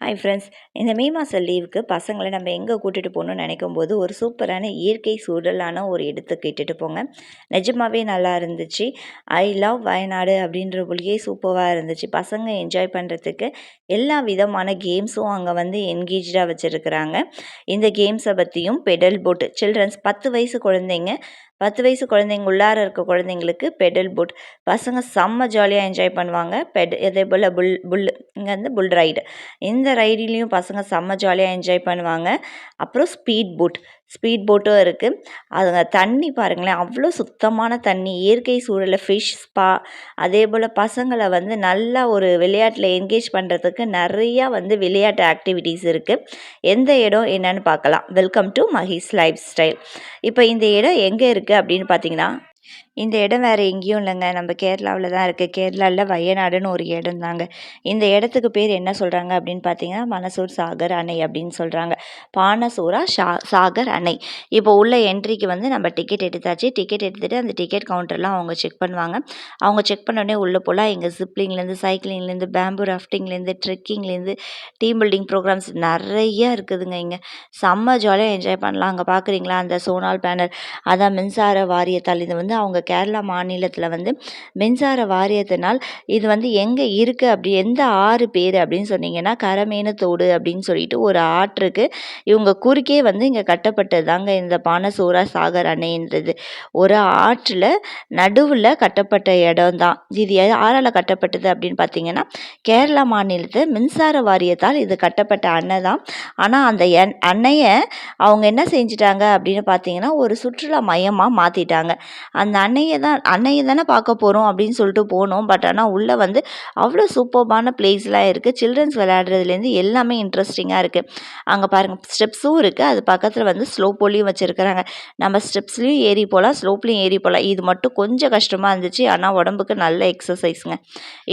Hi friends, இந்த மே மாதம் லீவுக்கு பசங்களை நம்ம எங்கே கூட்டிகிட்டு போகணும்னு நினைக்கும் போது ஒரு சூப்பரான இயற்கை சூழலான ஒரு இடத்துக்கு இட்டுட்டு போங்க. நிஜமாகவே நல்லா இருந்துச்சு. ஐ லவ் வயநாடு அப்படின்ற போலியே சூப்பராக இருந்துச்சு. பசங்க என்ஜாய் பண்ணுறதுக்கு எல்லா விதமான கேம்ஸும் அங்கே வந்து என்கேஜாக வச்சுருக்குறாங்க. இந்த கேம்ஸை பற்றியும் பெடல் போட்டு சில்ட்ரன்ஸ் 10 வயசு குழந்தைங்க உள்ளார இருக்க குழந்தைங்களுக்கு பெடல் போட் பசங்க செம்ம ஜாலியாக என்ஜாய் பண்ணுவாங்க. இதே போல் இங்கே வந்து புல் ரைடு, இந்த ரைடிலையும் பசங்க செம்ம ஜாலியாக என்ஜாய் பண்ணுவாங்க. அப்புறம் ஸ்பீட் போட்டும் இருக்குது. அதுங்க தண்ணி பாருங்களேன், அவ்வளோ சுத்தமான தண்ணி, இயற்கை சூழலில் ஃபிஷ் ஸ்பா. அதே போல் பசங்களை வந்து நல்லா ஒரு விளையாட்டில் என்கேஜ் பண்ணுறதுக்கு நிறையா வந்து விளையாட்டு ஆக்டிவிட்டீஸ் இருக்குது. எந்த இடம் என்னன்னு பார்க்கலாம். Welcome to Mahee's life style. இப்போ இந்த இடம் எங்கே இருக்குது அப்படின்னு பார்த்தீங்கன்னா, இந்த இடம் வேறு எங்கேயும் இல்லைங்க, நம்ம கேரளாவில் தான் இருக்குது. கேரளாவில் வயநாடுன்னு ஒரு இடம் தாங்க. இந்த இடத்துக்கு பேர் என்ன சொல்கிறாங்க அப்படின்னு பார்த்தீங்கன்னா, மனசூர் சாகர் அணை அப்படின்னு சொல்கிறாங்க. பானசூரா சாகர் அணை. இப்போ உள்ள என்ட்ரிக்கு வந்து நம்ம டிக்கெட் எடுத்தாச்சு. டிக்கெட் எடுத்துகிட்டு அந்த டிக்கெட் கவுண்டர்லாம் அவங்க செக் பண்ணுவாங்க. அவங்க செக் பண்ணோடனே உள்ளே போகலாம். இங்கே ஜிப்லிங்லேருந்து, சைக்கிளிங்லேருந்து, பேம்பு ராஃப்டிங்லேருந்து, ட்ரெக்கிங்லேருந்து, டீம் பில்டிங் ப்ரோக்ராம்ஸ் நிறையா இருக்குதுங்க. இங்கே செம்ம ஜாலியாக என்ஜாய் பண்ணலாம். அங்கே பார்க்குறீங்களா அந்த சோனால் பேனல், அதான் மின்சார வாரியத்தால். இது வந்து அவங்க கேரளா மாநிலத்தில் வந்து மின்சார வாரியத்தினால் இது வந்து எங்கே இருக்குது, அப்படி எந்த ஆறு பேர் அப்படின்னு சொன்னீங்கன்னா, கரமேனத்தோடு அப்படின்னு சொல்லிட்டு ஒரு ஆற்றுக்கு இவங்க குறுக்கே வந்து இங்கே கட்டப்பட்டது தாங்க இந்த பானசூரா சாகர் அணைன்றது. ஒரு ஆற்றில் நடுவில் கட்டப்பட்ட இடம் தான் இது. யாரால் கட்டப்பட்டது அப்படின்னு பார்த்தீங்கன்னா, கேரளா மாநிலத்து மின்சார வாரியத்தால் இது கட்டப்பட்ட அணை தான். ஆனால் அந்த அணையை அவங்க என்ன செஞ்சிட்டாங்க அப்படின்னு பார்த்தீங்கன்னா, ஒரு சுற்றுலா மையமாக மாற்றிட்டாங்க. அந்த அன்னையை தானே பார்க்க போகிறோம் அப்படின்னு சொல்லிட்டு போனோம். பட் ஆனால் உள்ளே வந்து அவ்வளோ சூப்பர்பான பிளேஸ்லாம் இருக்குது. சில்ட்ரன்ஸ் விளையாடுறதுலேருந்து எல்லாமே இன்ட்ரெஸ்டிங்காக இருக்குது. அங்கே பாருங்கள், ஸ்டெப்ஸும் இருக்குது. அது பக்கத்தில் வந்து ஸ்லோப்போலையும் வச்சுருக்கிறாங்க. நம்ம ஸ்டெப்ஸ்லேயும் ஏறி போகலாம், ஸ்லோப்லேயும் ஏறி போகலாம். இது மட்டும் கொஞ்சம் கஷ்டமாக இருந்துச்சு, ஆனால் உடம்புக்கு நல்ல எக்ஸசைஸுங்க.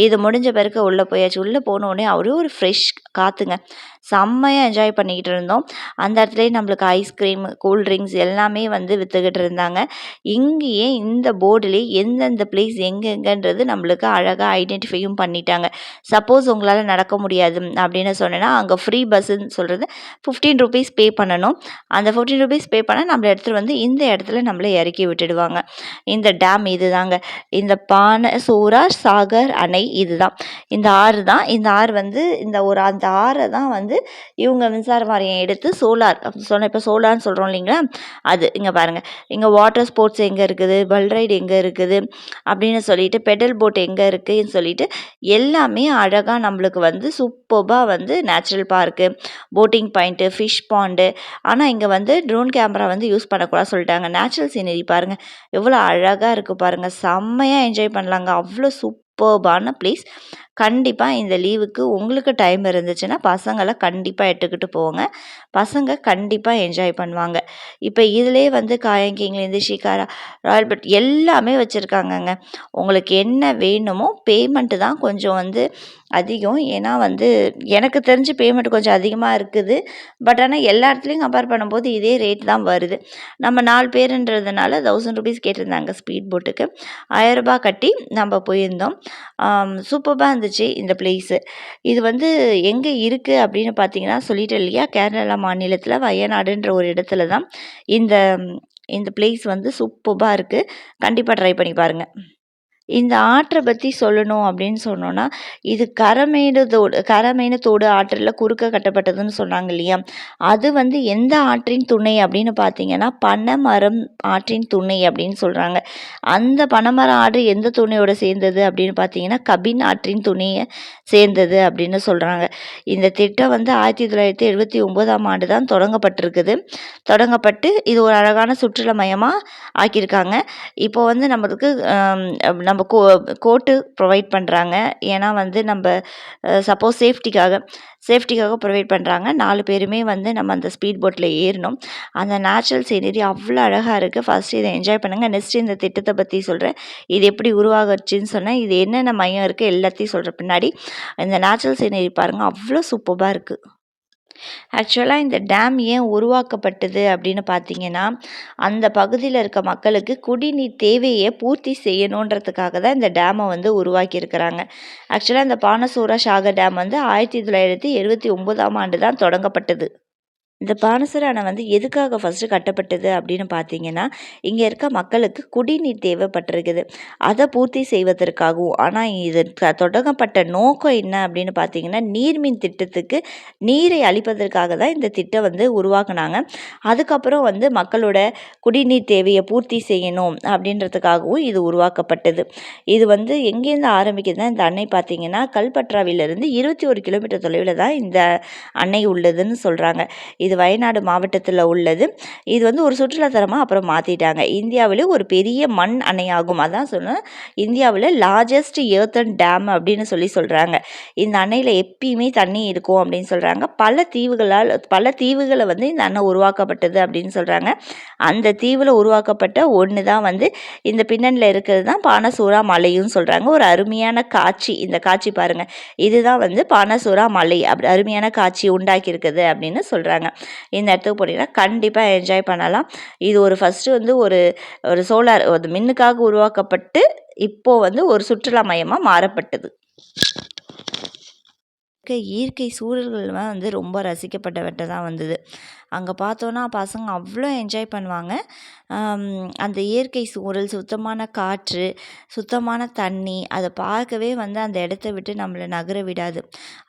இது முடிஞ்ச பிறகு உள்ளே போயாச்சு. உள்ளே போனோடனே அவரே ஒரு ஃப்ரெஷ் காற்றுங்க, செம்மையாக என்ஜாய் பண்ணிக்கிட்டு இருந்தோம். அந்த இடத்துலேயே நம்மளுக்கு ஐஸ்கிரீம், கூல்ட்ரிங்க்ஸ் எல்லாமே வந்து விற்றுக்கிட்டு இருந்தாங்க. இங்கேயே இந்த போர்டுலேயே எந்தெந்த பிளேஸ் எங்கெங்கன்றது நம்மளுக்கு அழகாக ஐடென்டிஃபையும் பண்ணிட்டாங்க. சப்போஸ் உங்களால் நடக்க முடியாது அப்படின்னு சொன்னேன்னா, அங்கே ஃப்ரீ பஸ்ஸுன்னு சொல்கிறது 15 ருபீஸ் பே பண்ணணும். அந்த 15 ருபீஸ் பே பண்ணால் நம்மளை எடுத்துகிட்டு வந்து இந்த இடத்துல நம்மளை இறக்கி விட்டுடுவாங்க. இந்த டேம் இது தாங்க, இந்த பானசூரா சாகர் அணை இதுதான். இந்த ஆறு தான். இந்த ஆறு வந்து அந்த ஆறை தான் வந்து இவங்க மின்சார வாரியம் எடுத்து சோலார் சொன்ன, இப்போ சோலார்னு சொல்கிறோம் இல்லைங்களா, அது. இங்கே பாருங்கள், இங்கே வாட்டர் ஸ்போர்ட்ஸ் எங்கே இருக்குது, பல் ரைடு எங்கே இருக்குது அப்படின்னு சொல்லிட்டு, பெடல் போட் எங்கே இருக்குதுன்னு சொல்லிட்டு எல்லாமே அழகாக நம்மளுக்கு வந்து சூப்பராக வந்து natural park, boating point, fish pond. ஆனால் இங்கே வந்து ட்ரோன் கேமரா வந்து யூஸ் பண்ணக்கூடாது சொல்லிட்டாங்க. நேச்சுரல் சீனரி பாருங்கள் எவ்வளோ அழகாக இருக்குது பாருங்கள், செம்மையாக என்ஜாய் பண்ணலாங்க. அவ்வளோ சூப்பர்பான பிளேஸ். கண்டிப்பாக இந்த லீவுக்கு உங்களுக்கு டைம் இருந்துச்சுன்னா பசங்களை கண்டிப்பாக எடுத்துக்கிட்டு போங்க. பசங்க கண்டிப்பாக என்ஜாய் பண்ணுவாங்க. இப்போ இதிலே வந்து காயங்கிங்லேருந்து ஷிகாரா, ராயல் பட் எல்லாமே வச்சுருக்காங்கங்க. உங்களுக்கு என்ன வேணுமோ பேமெண்ட்டு தான் கொஞ்சம் வந்து அதிகம். ஏன்னா வந்து எனக்கு தெரிஞ்சு பேமெண்ட் கொஞ்சம் அதிகமாக இருக்குது. பட் ஆனால் எல்லா இடத்துலையும் கம்பேர் பண்ணும்போது இதே ரேட் தான் வருது. நம்ம 4 பேருன்றதுனால 1000 ருபீஸ் கேட்டிருந்தாங்க ஸ்பீட் போட்டுக்கு. 1000 ரூபாய் கட்டி நம்ம போயிருந்தோம். சூப்பராக இருந்துச்சு இந்த பிளேஸு. இது வந்து எங்கே இருக்குது அப்படின்னு பார்த்தீங்கன்னா, சொல்லிட்டேன் இல்லையா, கேரளா மாநிலத்தில் வயநாடுன்ற ஒரு இடத்துல தான் இந்த இந்த பிளேஸ் வந்து சூப்பராக இருக்குது. கண்டிப்பாக ட்ரை பண்ணி பாருங்கள். இந்த ஆற்றை பற்றி சொல்லணும் அப்படின்னு சொன்னோன்னா, இது கரமேனத்தோடு ஆற்றில் குறுக்க கட்டப்பட்டதுன்னு சொன்னாங்க இல்லையா, அது வந்து எந்த ஆற்றின் துணை அப்படின்னு பார்த்தீங்கன்னா, பனைமரம் ஆற்றின் துணை அப்படின்னு சொல்கிறாங்க. அந்த பனைமரம் ஆறு எந்த துணையோட சேர்ந்தது அப்படின்னு பார்த்தீங்கன்னா, கபின் ஆற்றின் துணையை சேர்ந்தது அப்படின்னு சொல்கிறாங்க. இந்த திட்டம் வந்து 1979ஆம் ஆண்டு தான் தொடங்கப்பட்டு இது ஒரு அழகான சுற்றுலா மையமாக ஆக்கியிருக்காங்க. இப்போ வந்து நம்மளுக்கு நம்ம கோட்டு ப்ரொவைட் பண்ணுறாங்க. ஏன்னா வந்து நம்ம சப்போஸ் சேஃப்டிக்காக ப்ரொவைட் பண்ணுறாங்க. 4 பேருமே வந்து நம்ம அந்த ஸ்பீட் போட்டில் ஏறணும். அந்த நேச்சுரல் சீனரி அவ்வளோ அழகாக இருக்குது. ஃபஸ்ட்டு இதை என்ஜாய் பண்ணுங்கள். நெக்ஸ்ட்டு இந்த திட்டத்தை பற்றி சொல்கிறேன். இது எப்படி உருவாகுச்சுன்னு சொன்னேன். இது என்னென்ன மையம் இருக்குது எல்லாத்தையும் சொல்கிற பின்னாடி இந்த நேச்சுரல் சீனரி பாருங்கள், அவ்வளோ சூப்பராக இருக்குது. ஆக்சுவலாக இந்த டேம் ஏன் உருவாக்கப்பட்டது அப்படின்னு பார்த்தீங்கன்னா, அந்த பகுதியில் இருக்க மக்களுக்கு குடிநீர் தேவையை பூர்த்தி செய்யணுன்றதுக்காக தான் இந்த டேமை வந்து உருவாக்கியிருக்கிறாங்க. ஆக்சுவலாக இந்த பானசோரா சாகர் டேம் வந்து 1979ஆம் ஆண்டு தான் தொடங்கப்பட்டது. இந்த பானசர் அணை வந்து எதுக்காக ஃபஸ்ட்டு கட்டப்பட்டது அப்படின்னு பார்த்தீங்கன்னா, இங்கே இருக்க மக்களுக்கு குடிநீர் தேவைப்பட்டிருக்குது. அதை பூர்த்தி செய்வதற்காகவும். ஆனால் இது தொடங்கப்பட்ட நோக்கம் என்ன அப்படின்னு பார்த்தீங்கன்னா, நீர்மின் திட்டத்துக்கு நீரை அளிப்பதற்காக தான் இந்த திட்டம் வந்து உருவாக்குனாங்க. அதுக்கப்புறம் வந்து மக்களோட குடிநீர் தேவையை பூர்த்தி செய்யணும் அப்படின்றதுக்காகவும் இது உருவாக்கப்பட்டது. இது வந்து எங்கேருந்து ஆரம்பிக்குதுன்னா, இந்த அணை பார்த்தீங்கன்னா கல்பற்றாவிலிருந்து 21 கிலோமீட்டர் தொலைவில் தான் இந்த அணை உள்ளதுன்னு சொல்கிறாங்க. இது வயநாடு மாவட்டத்தில் உள்ளது. இது வந்து ஒரு சுற்றுலாத்தலமாக அப்புறம் மாற்றிட்டாங்க. இந்தியாவிலே ஒரு பெரிய மண் அணையாகும். அதான் சொன்னேன், இந்தியாவில் லார்ஜஸ்ட் எர்த்தன் டேம் அப்படின்னு சொல்கிறாங்க. இந்த அணையில் எப்பயுமே தண்ணி இருக்கும் அப்படின்னு சொல்கிறாங்க. பல தீவுகளை வந்து இந்த அணை உருவாக்கப்பட்டது அப்படின்னு சொல்கிறாங்க. அந்த தீவில் உருவாக்கப்பட்ட ஒன்று தான் வந்து இந்த பின்னணியில் இருக்கிறது தான் பானசோரா மலையும் சொல்கிறாங்க. ஒரு அருமையான காட்சி. இந்த காட்சி பாருங்கள், இதுதான் வந்து பானசோரா மலை அப்படி அருமையான காட்சி உண்டாக்கி இருக்குது அப்படின்னு சொல்கிறாங்க. இந்த இடத்துக்கு போனீங்கன்னா கண்டிப்பாக என்ஜாய் பண்ணலாம். இது ஒரு ஃபஸ்ட்டு வந்து ஒரு சோலார் மின்னுக்காக உருவாக்கப்பட்டு இப்போது வந்து ஒரு சுற்றுலா மையமாக மாறப்பட்டது. இயற்கை சூழல்கள்லாம் வந்து ரொம்ப ரசிக்கப்பட்டவற்றை தான் வந்தது. அங்கே பார்த்தோன்னா பசங்க அவ்வளோ என்ஜாய் பண்ணுவாங்க. அந்த இயற்கை சூழல், சுத்தமான காற்று, சுத்தமான தண்ணி, அதை பார்க்கவே வந்து அந்த இடத்த விட்டு நம்மளை நகர விடாது.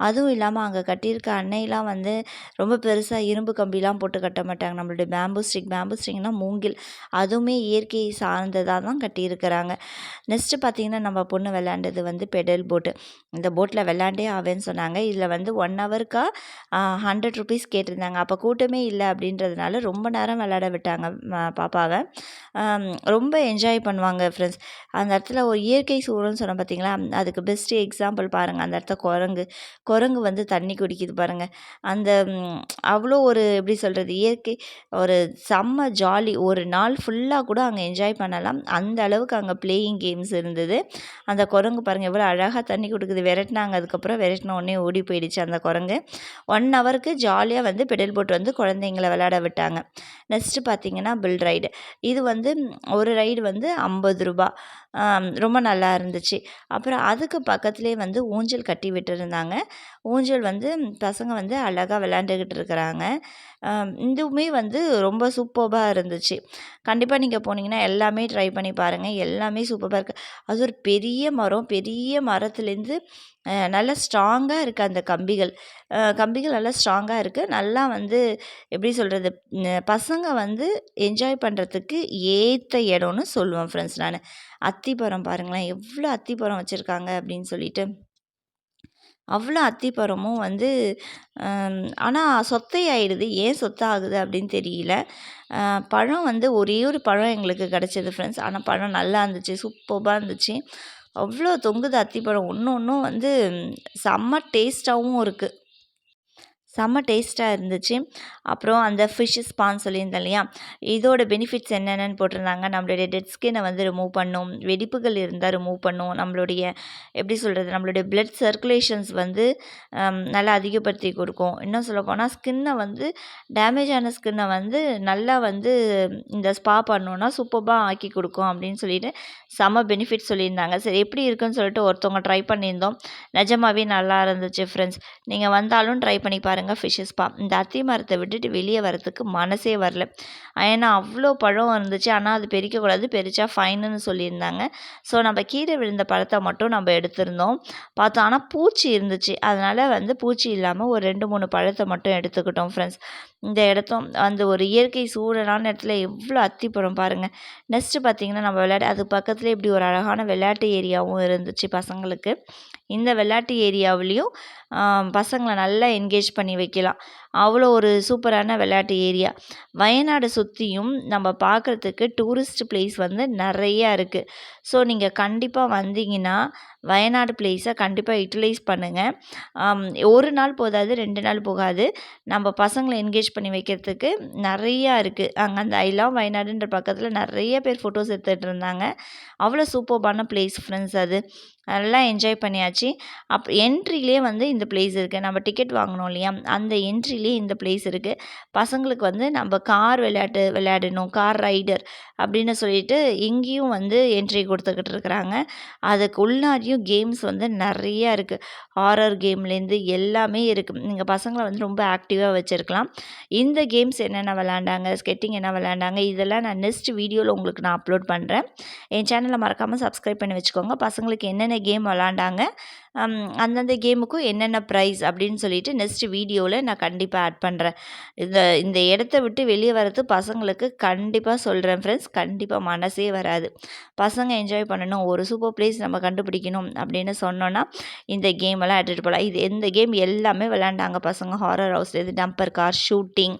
அதுவும் இல்லாமல் அங்கே கட்டியிருக்க அன்னையெல்லாம் வந்து ரொம்ப பெருசாக இரும்பு கம்பிலாம் போட்டு கட்ட மாட்டாங்க. நம்மளுடைய பேம்பு ஸ்டிக்னால் மூங்கில், அதுவுமே இயற்கை சார்ந்ததாக தான் கட்டியிருக்கிறாங்க. நெக்ஸ்ட்டு பார்த்திங்கன்னா, நம்ம பொண்ணு விளையாண்டது வந்து பெடல் போட்டு. இந்த போட்டில் விளையாண்டே ஆவேன்னு சொன்னாங்க. இதில் வந்து 1 ஹவருக்கா 100 ருபீஸ் கேட்டிருந்தாங்க. அப்போ கூட்டமே இல்லை அப்படின்றதுனால ரொம்ப நேரம் விளையாட விட்டாங்க பாப்பாவை. ரொம்ப என்ஜாய் பண்ணுவாங்க ஃப்ரெண்ட்ஸ். அந்த இடத்துல ஒரு இயற்கை சூழல்னு சொன்னோம் பார்த்தீங்களா, அதுக்கு பெஸ்ட்டு எக்ஸாம்பிள் பாருங்கள். அந்த இடத்துல குரங்கு வந்து தண்ணி குடிக்குது பாருங்கள். அந்த அவ்வளோ ஒரு எப்படி சொல்கிறது, இயற்கை ஒரு செம்ம ஜாலி. ஒரு நாள் ஃபுல்லாக கூட அங்கே என்ஜாய் பண்ணலாம். அந்த அளவுக்கு அங்கே பிளேயிங் கேம்ஸ் இருந்தது. அந்த குரங்கு பாருங்கள் எவ்வளோ அழகாக தண்ணி கொடுக்குது. விரட்டினாங்க, அதுக்கப்புறம் விரட்டின உடனே ஓடி போயிடுச்சு அந்த குரங்கு. 1 ஹவருக்கு ஜாலியாக வந்து பெடல் போட் வந்து குழந்தைங்கள விளையாட விட்டாங்க. நெக்ஸ்ட்டு பார்த்திங்கன்னா புல் ரைடு. இது வந்து ஒரு ரைடு வந்து 50 ரூபா. ரொம்ப நல்லா இருந்துச்சு. அப்புறம் அதுக்கு பக்கத்துலேயே வந்து ஊஞ்சல் கட்டி விட்டுருந்தாங்க. ஊஞ்சல் வந்து பசங்க வந்து அழகாக விளையாண்டுக்கிட்டு இருக்கிறாங்க. இதுவுமே வந்து ரொம்ப சூப்பர்பாக இருந்துச்சு. கண்டிப்பாக நீங்கள் போனீங்கன்னா எல்லாமே ட்ரை பண்ணி பாருங்கள். எல்லாமே சூப்பராக இருக்குது. அது ஒரு பெரிய மரம். பெரிய மரத்துலேருந்து நல்லா ஸ்ட்ராங்காக இருக்குது அந்த கம்பிகள் நல்லா ஸ்ட்ராங்காக இருக்குது. நல்லா வந்து எப்படி சொல்கிறது, பசங்க வந்து என்ஜாய் பண்ணுறதுக்கு ஏற்ற இடம்னு சொல்லுவேன் ஃப்ரெண்ட்ஸ் நான். அத்திப்பழம் பாருங்களேன், எவ்வளோ அத்திப்பழம் வச்சுருக்காங்க அப்படின்னு சொல்லிட்டு. அவ்வளோ அத்திப்பழமும் வந்து ஆனால் சொத்தையாயிடுது. ஏன் சொத்தாகுது அப்படின்னு தெரியல. பழம் வந்து ஒரே ஒரு பழம் எங்களுக்கு கிடச்சிது ஃப்ரெண்ட்ஸ். ஆனால் பழம் நல்லா இருந்துச்சு, சூப்பர்பாக இருந்துச்சு. அவ்வளோ தொங்குது அத்திப்பழம். ஒன்றும் வந்து செம்ம டேஸ்ட்டாகவும் இருக்குது. செம்ம டேஸ்ட்டாக இருந்துச்சு. அப்புறம் அந்த ஃபிஷ் ஸ்பான்னு சொல்லியிருந்தேன் இல்லையா, இதோட பெனிஃபிட்ஸ் என்னென்னு போட்டிருந்தாங்க. நம்மளுடைய டெட் ஸ்கின்னை வந்து ரிமூவ் பண்ணும், வெடிப்புகள் இருந்தால் ரிமூவ் பண்ணும், நம்மளுடைய எப்படி சொல்கிறது, நம்மளுடைய பிளட் சர்க்குலேஷன்ஸ் வந்து நல்லா அதிகப்படுத்தி கொடுக்கும். இன்னும் சொல்லப்போனால் ஸ்கின்னை வந்து டேமேஜ் ஆன ஸ்கின்னை வந்து நல்லா வந்து இந்த ஸ்பா பண்ணோன்னா சூப்பராக ஆக்கி கொடுக்கும் அப்படின்னு சொல்லிட்டு செம்ம பெனிஃபிட் சொல்லியிருந்தாங்க. சரி எப்படி இருக்குன்னு சொல்லிட்டு ஒருத்தவங்க ட்ரை பண்ணியிருந்தோம். நிஜமாவே நல்லா இருந்துச்சு ஃப்ரெண்ட்ஸ். நீங்கள் வந்தாலும் ட்ரை பண்ணி பாருங்கள் ஃபிஷ் ஸ்பா. இந்த அத்தி மரத்தை விட்டுட்டு வெளியே வரத்துக்கு மனசே வரல. ஏன்னா அவ்வளோ பழம் இருந்துச்சு. ஆனால் அது பறிக்கக்கூடாது, பறிச்சா ஃபைனுன்னு சொல்லியிருந்தாங்க. ஸோ நம்ம கீழே விழுந்த பழத்தை மட்டும் நம்ம எடுத்திருந்தோம். பார்த்தோம், ஆனால் பூச்சி இருந்துச்சு. அதனால் வந்து பூச்சி இல்லாமல் ஒரு 2-3 பழத்தை மட்டும் எடுத்துக்கிட்டோம் ஃப்ரெண்ட்ஸ். இந்த இடத்தும் அந்த ஒரு இயற்கை சூழலான இடத்துல எவ்வளோ அத்திப்பழம் பாருங்கள். நெக்ஸ்ட்டு பார்த்திங்கன்னா நம்ம அது பக்கத்தில் இப்படி ஒரு அழகான விளையாட்டு ஏரியாவும் இருந்துச்சு பசங்களுக்கு. இந்த விளையாட்டு ஏரியாவிலையும் பசங்களை நல்லா என்கேஜ் பண்ணி வைக்கலாம். அவ்வளோ ஒரு சூப்பரான விளையாட்டு ஏரியா. வயநாடு சுற்றியும் நம்ம பார்க்குறதுக்கு டூரிஸ்ட் பிளேஸ் வந்து நிறையா இருக்குது. ஸோ நீங்கள் கண்டிப்பாக வந்தீங்கன்னா வயநாடு பிளேஸை கண்டிப்பாக யூட்டிலைஸ் பண்ணுங்கள். ஒரு நாள் போதாது, 2 நாள் போகாது. நம்ம பசங்களை என்கேஜ் பண்ணி வைக்கிறதுக்கு நிறையா இருக்குது. அங்கே அந்த ஐ லவ் வயநாடுன்ற பக்கத்தில் நிறைய பேர் ஃபோட்டோஸ் எடுத்துகிட்டு இருந்தாங்க. அவ்வளோ சூப்பர்பான பிளேஸ் ஃப்ரெண்ட்ஸ் அது. நல்லா என்ஜாய் பண்ணியாச்சு. என்ட்ரிலேயே வந்து இந்த பிளேஸ் இருக்குது. நம்ம டிக்கெட் வாங்கினோம் இல்லையா, அந்த என்ட்ரிலேயே இந்த பிளேஸ் இருக்குது. பசங்களுக்கு வந்து நம்ம கார் விளையாடணும், கார் ரைடர் அப்படின்னு சொல்லிட்டு இங்கேயும் வந்து என்ட்ரி கொடுத்துக்கிட்டு இருக்கிறாங்க. அதுக்கு உள்ளாரையும் கேம்ஸ் வந்து நிறையா இருக்குது. ஹாரர் கேம்லேருந்து எல்லாமே இருக்குது. நீங்கள் பசங்களை வந்து ரொம்ப ஆக்டிவாக வச்சுருக்கலாம். இந்த கேம்ஸ் என்னென்ன விளையாண்டாங்க, ஸ்கெட்டிங் என்ன விளையாண்டாங்க, இதெல்லாம் நான் நெக்ஸ்ட் வீடியோவில் உங்களுக்கு நான் அப்லோட் பண்ணுறேன். என் சேனலை மறக்காமல் சப்ஸ்கிரைப் பண்ணி வச்சுக்கோங்க. பசங்களுக்கு என்னென்ன கேம் விளாண்டாங்க, அந்தந்த கேமுக்கும் என்னென்ன ப்ரைஸ் அப்படின்னு சொல்லிட்டு நெக்ஸ்ட் வீடியோவில் நான் கண்டிப்பாக ஆட் பண்ணுறேன். இந்த இடத்த விட்டு வெளியே வர்றது பசங்களுக்கு கண்டிப்பாக சொல்கிறேன் ஃப்ரெண்ட்ஸ், கண்டிப்பாக மனசே வராது. பசங்க என்ஜாய் பண்ணணும், ஒரு சூப்பர் பிளேஸ் நம்ம கண்டுபிடிக்கணும் அப்படின்னு சொன்னோன்னா இந்த கேமெல்லாம் எடுத்துகிட்டு போகலாம். இந்த கேம் எல்லாமே விளையாண்டாங்க பசங்க. ஹாரர் ஹவுஸ்லேருந்து டம்பர் கார், ஷூட்டிங்,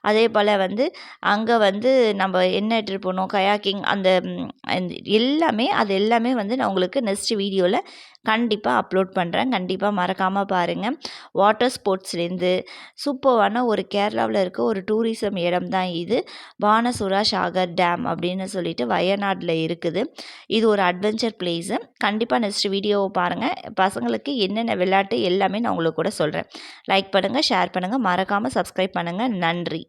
அதே போல் வந்து அங்கே வந்து நம்ம என்ன எடுத்துகிட்டு போனோம், கயாக்கிங், அது எல்லாமே வந்து நான் உங்களுக்கு நெக்ஸ்ட் வீடியோவில் கண்டிப்பாக அப்லோட் பண்ணுறேன். கண்டிப்பாக மறக்காமல் பாருங்கள். வாட்டர் ஸ்போர்ட்ஸ்லேருந்து சூப்பரான ஒரு கேரளாவில் இருக்க ஒரு டூரிசம் இடம் தான் இது. பானசுரா சாகர் டேம் அப்படின்னு சொல்லிட்டு வயநாட்டில் இருக்குது. இது ஒரு அட்வென்ச்சர் பிளேஸு. கண்டிப்பாக நெக்ஸ்ட் வீடியோவை பாருங்கள். பசங்களுக்கு என்னென்ன விளையாட்டு எல்லாமே நான் உங்களுக்கு கூட சொல்கிறேன். லைக் பண்ணுங்கள், ஷேர் பண்ணுங்கள், மறக்காமல் சப்ஸ்கிரைப் பண்ணுங்கள். நன்றி.